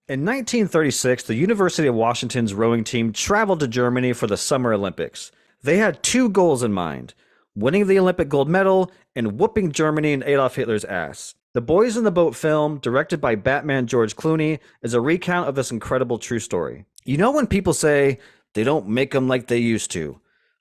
In 1936, the University of Washington's rowing team traveled to Germany for the Summer Olympics. They had two goals in mind: winning the Olympic gold medal and whooping Germany and Adolf Hitler's ass. The Boys in the Boat film, directed by Batman George Clooney, is a recount of this incredible true story. You know when people say, they don't make them like they used to?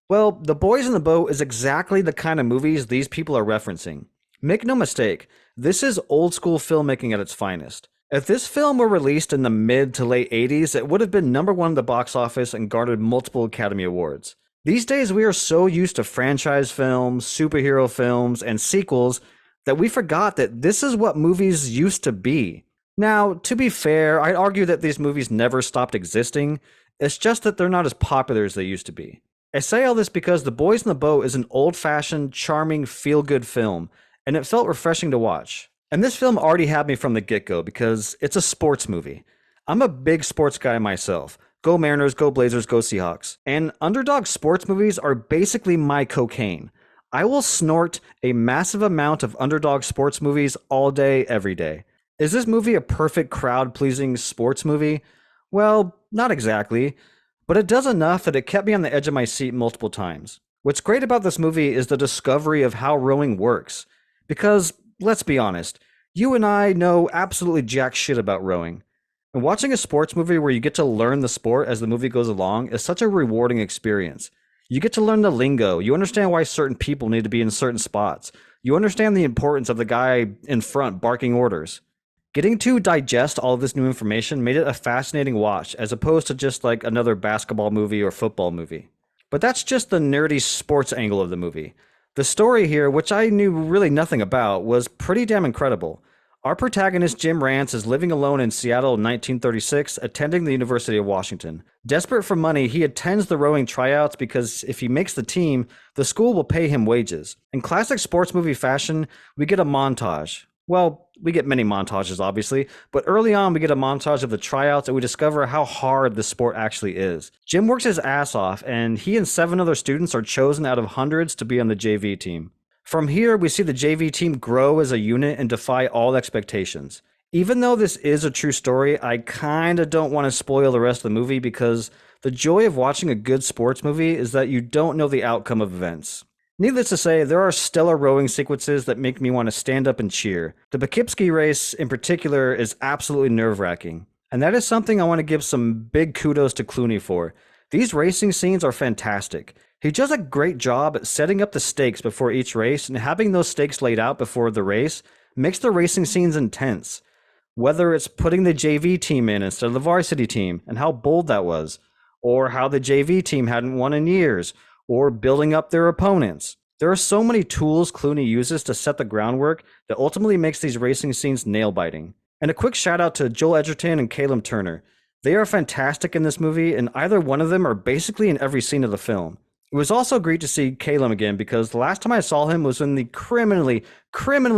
Well, The Boys in the Boat is exactly the kind of movies these people are referencing. Make no mistake, this is old school filmmaking at its finest. If this film were released in the mid to late 80s, it would have been number one at the box office and garnered multiple Academy Awards. These days, we are so used to franchise films, superhero films, and sequels that we forgot that this is what movies used to be. Now, to be fair, I'd argue that these movies never stopped existing. It's just that they're not as popular as they used to be. I say all this because The Boys in the Boat is an old-fashioned, charming, feel-good film, and it felt refreshing to watch. And this film already had me from the get-go because it's a sports movie. I'm a big sports guy myself. Go Mariners, go Blazers, go Seahawks. And underdog sports movies are basically my cocaine. I will snort a massive amount of underdog sports movies all day, every day. Is this movie a perfect crowd-pleasing sports movie? Well, not exactly, but it does enough that it kept me on the edge of my seat multiple times. What's great about this movie is the discovery of how rowing works. Because, let's be honest, you and I know absolutely jack shit about rowing. And watching a sports movie where you get to learn the sport as the movie goes along is such a rewarding experience. You get to learn the lingo. You understand why certain people need to be in certain spots. You understand the importance of the guy in front barking orders. Getting to digest all of this new information made it a fascinating watch as opposed to just like another basketball movie or football movie. But that's just the nerdy sports angle of the movie. The story here, which I knew really nothing about, was pretty damn incredible. Our protagonist, Jim Rance, is living alone in Seattle in 1936, attending the University of Washington. Desperate for money, he attends the rowing tryouts because if he makes the team, the school will pay him wages. In classic sports movie fashion, we get a montage. Well, we get many montages, obviously, but early on we get a montage of the tryouts and we discover how hard the sport actually is. Jim works his ass off, and he and 7 other students are chosen out of hundreds to be on the JV team. From here, we see the JV team grow as a unit and defy all expectations. Even though this is a true story, I kinda don't want to spoil the rest of the movie because the joy of watching a good sports movie is that you don't know the outcome of events. Needless to say, there are stellar rowing sequences that make me want to stand up and cheer. The Poughkeepsie race, in particular, is absolutely nerve-wracking. And that is something I want to give some big kudos to Clooney for. These racing scenes are fantastic. He does a great job at setting up the stakes before each race, and having those stakes laid out before the race makes the racing scenes intense. Whether it's putting the JV team in instead of the varsity team, and how bold that was, or how the JV team hadn't won in years, or building up their opponents. There are so many tools Clooney uses to set the groundwork that ultimately makes these racing scenes nail-biting. And a quick shout out to Joel Edgerton and Caleb Turner. They are fantastic in this movie, and either one of them are basically in every scene of the film. It was also great to see Caleb again because the last time I saw him was in the criminally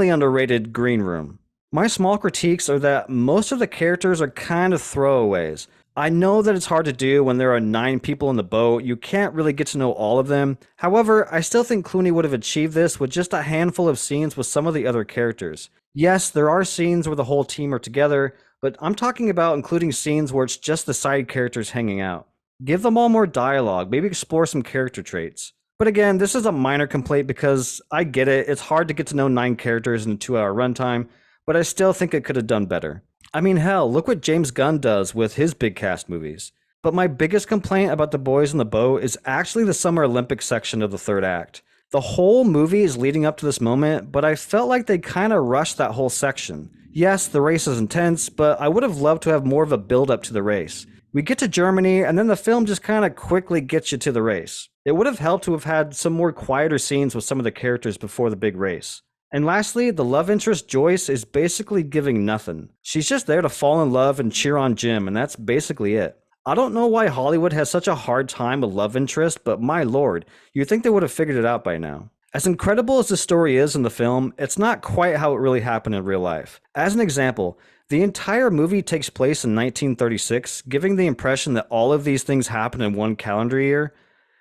underrated Green Room. My small critiques are that most of the characters are kind of throwaways. I know that it's hard to do when there are 9 people in the boat. You can't really get to know all of them. However, I still think Clooney would have achieved this with just a handful of scenes with some of the other characters. Yes, there are scenes where the whole team are together, but I'm talking about including scenes where it's just the side characters hanging out. Give them all more dialogue, maybe explore some character traits. But again, this is a minor complaint because I get it, it's hard to get to know 9 characters in a 2-hour runtime, but I still think it could have done better. I mean, hell, look what James Gunn does with his big cast movies. But my biggest complaint about The Boys in the Boat is actually the Summer Olympics section of the third act. The whole movie is leading up to this moment, but I felt like they kind of rushed that whole section. Yes, the race is intense, but I would have loved to have more of a build-up to the race. We get to Germany, and then the film just kind of quickly gets you to the race. It would have helped to have had some more quieter scenes with some of the characters before the big race. And lastly, the love interest Joyce is basically giving nothing. She's just there to fall in love and cheer on Jim, and that's basically it. I don't know why Hollywood has such a hard time with love interest, but my lord, you'd think they would have figured it out by now. As incredible as the story is in the film, it's not quite how it really happened in real life. As an example, the entire movie takes place in 1936, giving the impression that all of these things happen in one calendar year.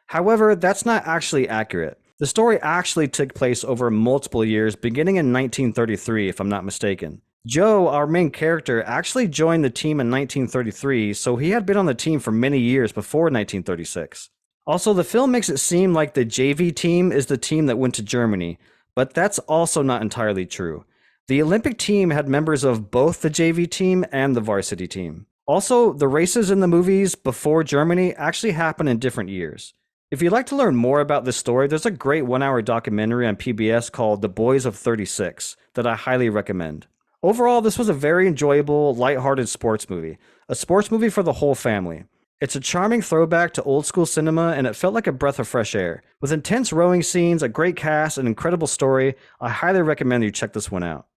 However, that's not actually accurate. The story actually took place over multiple years, beginning in 1933, if I'm not mistaken. Joe, our main character, actually joined the team in 1933, so he had been on the team for many years before 1936. Also, the film makes it seem like the JV team is the team that went to Germany, but that's also not entirely true. The Olympic team had members of both the JV team and the varsity team. Also, the races in the movies before Germany actually happen in different years. If you'd like to learn more about this story, there's a great 1 hour documentary on PBS called The Boys of 36 that I highly recommend. Overall, this was a very enjoyable, lighthearted sports movie. A sports movie for the whole family. It's a charming throwback to old school cinema, and it felt like a breath of fresh air. With intense rowing scenes, a great cast, and incredible story, I highly recommend you check this one out.